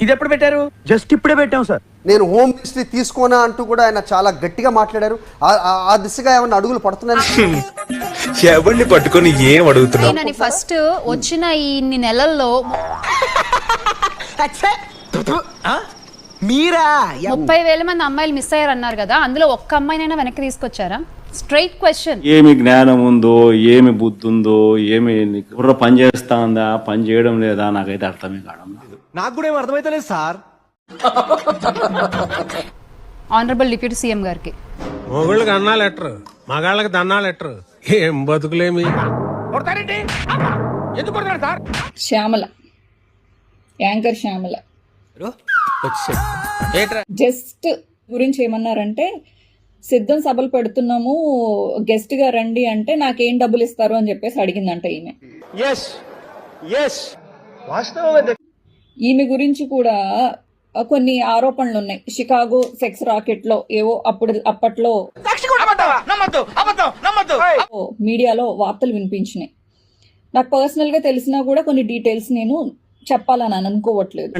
ఇది ఎప్పుడు పెట్టారు? జస్ట్ ఇప్పుడే పెట్టాం సార్. నేను హోమ్ మినిస్ట్రీ తీసుకోనా అంటూ కూడా ఆయన చాలా గట్టిగా మాట్లాడారు. ఆ దిశగా ఏమన్నా అడుగులు పడుతున్నాయి? ఎవరిని పట్టుకొని ఏం అడుగుతున్నావు? నేనని ఫస్ట్ వచ్చిన ఇన్ని నెలల్లో మీరా 30,000 మంది అమ్మాయిలు మిస్ అయ్యారు అన్నారు కదా, అందులో ఒక్క అమ్మాయినైనా వెనక్కి తీసుకొచ్చారా? Straight question. ఏమి జ్ఞానం ఉందో, ఏమి బుద్ధి ఉందో, ఏమి బుర్ర పని చేస్తా ఉందా, పని చేయడం లేదా, నాకైతే అర్థమే కావడం లేదు. నాకు కూడా ఏం అర్థమైతలేదు సార్. ఆనరబుల్ డిప్యూటీ సీఎం గారికి మొగుళ్ళకి అన్నా లెటర్, మగాళ్ళకి దన్నా లెటర్. ఏం బతుకులేమి. ఎందుకు కొడతారు sir? Shyamala, anchor Shyamala just గురించి ఏమన్నారంటే, సిద్ధం సభలు పెడుతున్నాము గెస్ట్ గా రండి అంటే నాకేం డబ్బులు ఇస్తారు అని చెప్పేసి అడిగిందంట ఈమె. ఈమె గురించి కూడా కొన్ని ఆరోపణలు ఉన్నాయి. షికాగో సెక్స్ రాకెట్ లో ఏవో అప్పట్లో మీడియాలో వార్తలు వినిపించినాయి. నాకు పర్సనల్ గా తెలిసినా కూడా కొన్ని డీటెయిల్స్ నేను చెప్పాలని అనుకోవట్లేదు.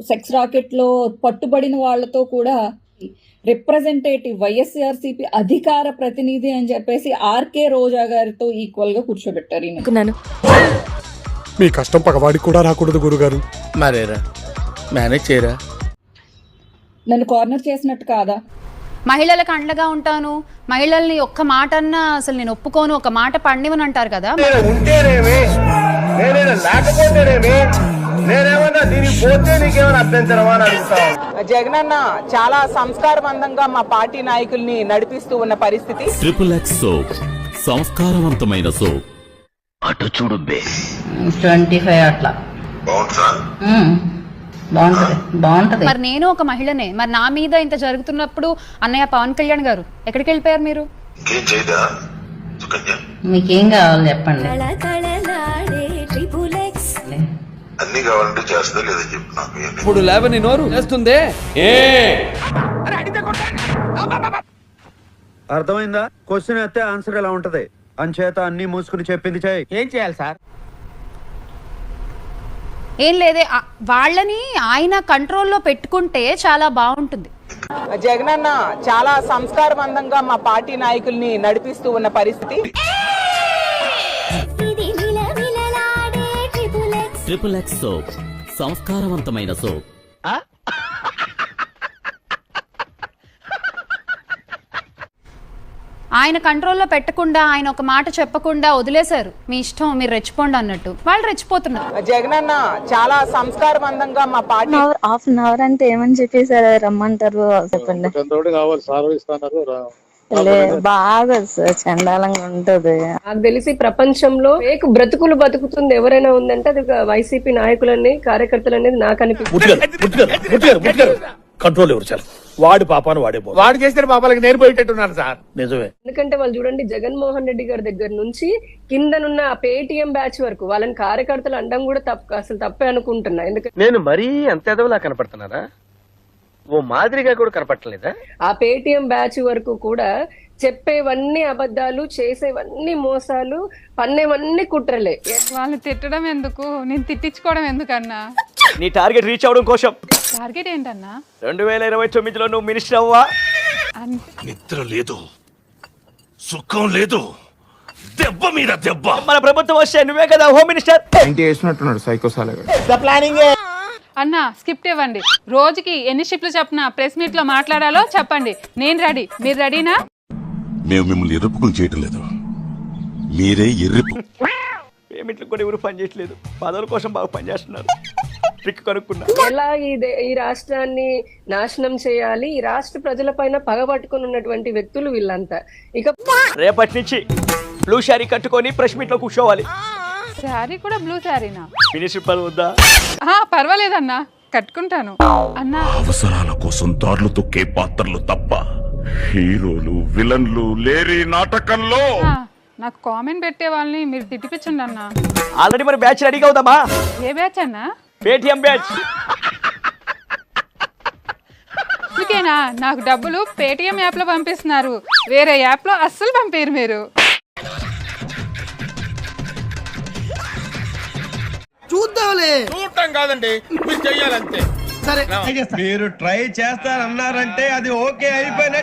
సెక్స్ రాకెట్ లో పట్టుబడిన వాళ్లతో కూడా రిప్రజెంటేటివ్ వైఎస్ఆర్సీపీ అధికార ప్రతినిధి అని చెప్పేసి ఆర్కే రోజా గారితో ఈక్వల్ గా కూర్చోబెట్టారు. మీ కష్టం పగవాడికి కూడా రాకూడదు గురుగారు. మరేరా మేనేజ్ చేయరా. నన్ను కార్నర్ చేసినట్టు కాదా? మహిళలకు అండగా ఉంటాను, మహిళల్ని ఒక్క మాట అన్నా అసలు నేను ఒప్పుకోను, ఒక మాట పండివని అంటారు కదా. జగనన్న చాలా సంస్కారవంతంగా మా పార్టీ నాయకుల్ని నడిపిస్తూ ఉన్న పరిస్థితి. XXX సోప్, సంస్కారవంతమైన సోప్. అటు చూడు 25 అట్లా బాగుంటది. మరి నేను ఒక మహిళనే, మరి నా మీద ఇంత జరుగుతున్నప్పుడు అన్నయ్య పవన్ కళ్యాణ్ గారు ఎక్కడికి వెళ్ళిపోయారు? మీరు మీకేం కావాలి చెప్పండి. అన్ని కావాలంటే చేస్తా లేదా చెప్పు నాకు. ఇప్పుడు లేవని నోరు చేస్తుందే. అర్థమైందా? క్వశ్చన్ అయితే ఆన్సర్ ఎలా ఉంటది అంచేత అన్ని మూసుకుని చెప్పింది చేయి. ఏం చేయాలి సార్? ఏం లేదే, వాళ్ళని ఆయన కంట్రోల్లో పెట్టుకుంటే చాలా బాగుంటుంది. జగనన్న చాలా సంస్కారవంతంగా మా పార్టీ నాయకుల్ని నడిపిస్తూ ఉన్న పరిస్థితి. XXX సోప్, సంస్కారవంతమైన సోప్. ఆయన కంట్రోల్లో పెట్టకుండా, ఆయన ఒక మాట చెప్పకుండా వదిలేశారు. మీ ఇష్టం, మీరు రెచ్చిపోండి అన్నట్టు. వాళ్ళు రెచ్చిపోతున్నారు. జగనన్న చాలా సంస్కారవంతంగా మా పార్టీ. హాఫ్ అన్ అవర్ అంటే ఏమని చెప్పేసారు, రమ్మంటారు చెప్పండి. బాగా చండాలంగా ఉంటది. నాకు తెలిసి ప్రపంచంలో బ్రతుకులు బతుకుతుంది ఎవరైనా ఉందంటే అది వైసీపీ నాయకులని, కార్యకర్తలు అనేది నాకు అనిపిస్తుంది. కంట్రోల్ ఎవరు సార్? వాడి పాపాను వాడు చేసిన పాపాలకి నేను పోయేటట్టున్నాను సార్. నిజమే. ఎందుకంటే వాళ్ళు చూడండి, జగన్మోహన్ రెడ్డి గారి దగ్గర నుంచి కిందనున్న పేటిఎం బ్యాచ్ వరకు వాళ్ళని కార్యకర్తలు అనడం కూడా అసలు తప్పే అనుకుంటున్నా. ఎందుకంటే నేను మరీ అంత ఎదవలా కనపడుతున్నారా? ఓ మాదిరిగా కూడా కనపడలేదా? ఆ పేటిఎం బ్యాచ్ వరకు కూడా చెప్పేవన్నీ అబద్ధాలు, చేసేవన్నీ మోసాలు, పన్నేవన్నీ కుట్రలే. వాళ్ళు తిట్టడం ఎందుకు, నేను తిట్టించుకోవడం ఎందుకన్నా? నీ టార్గెట్ రీచ్ అవడం కోసం. టార్గెట్ ఏంటన్నా? 2029లో నువ్వు మినిస్టర్ అవ్వా. నిద్ర లేదు, సుఖం లేదు, దెబ్బ మీద దెబ్బ. మన ప్రభుత్వం వస్తే నువ్వే కదా హోమ్ మినిస్టర్. అన్నా స్కిప్ట్ ఇవ్వండి. రోజుకి ఎన్ని షిఫ్ట్లు చెప్పిన ప్రెస్ మీట్ లో మాట్లాడాలో చెప్పండి. నేను రెడీ, మీరు రెడీనా? మేము మిమ్మల్ని ఎరుపుకుని చేయటం లేదు, మీరే ఎర్రిపు. పేమెంట్లు కూడా ఎవరు పని చేయట్లేదు, పదవుల కోసం బాగా పనిచేస్తున్నారు. ట్రిక్ కనుక్కున్నా. ఎలా ఈ రాష్ట్రాన్ని నాశనం చేయాలి, ఈ రాష్ట్ర ప్రజల పైన పగబట్టుకుని ఉన్నటువంటి వ్యక్తులు వీళ్ళంతా. ఇక రేపటి నుంచి బ్లూ శారీ కట్టుకొని ప్రెస్ మీట్ లో కూర్చోవాలి. శారీ కూడా బ్లూ శారీనా? మినిస్టర్ పని వద్దా? పర్వాలేదన్నా, కట్టుకుంటాను అన్నా. అవసరాల కోసం దారులు తొక్కే పాత్రలు తప్ప హీరోలు విలన్లు లేరి నాటకంలో. నాకు కామెంట్ పెట్టే వాళ్ళని మీరు తిట్టిపించండి అన్నా. ఆల్రెడీ మన బ్యాచ్ రెడీగా అవుతామా? ఏ బ్యాచ్ అన్నా? Paytm batch. అందుకేనా నాకు డబ్బులు పేటిఎం యాప్ లో పంపిస్తున్నారు, వేరే యాప్ లో అస్సలు పంపారు మీరు. చూద్దాంలే. చెప్పటం కాదండి, మీరు చెయ్యాలంతే. సరే మీరు ట్రై చేస్తారన్నారంటే అది ఓకే అయిపోయినట్టు.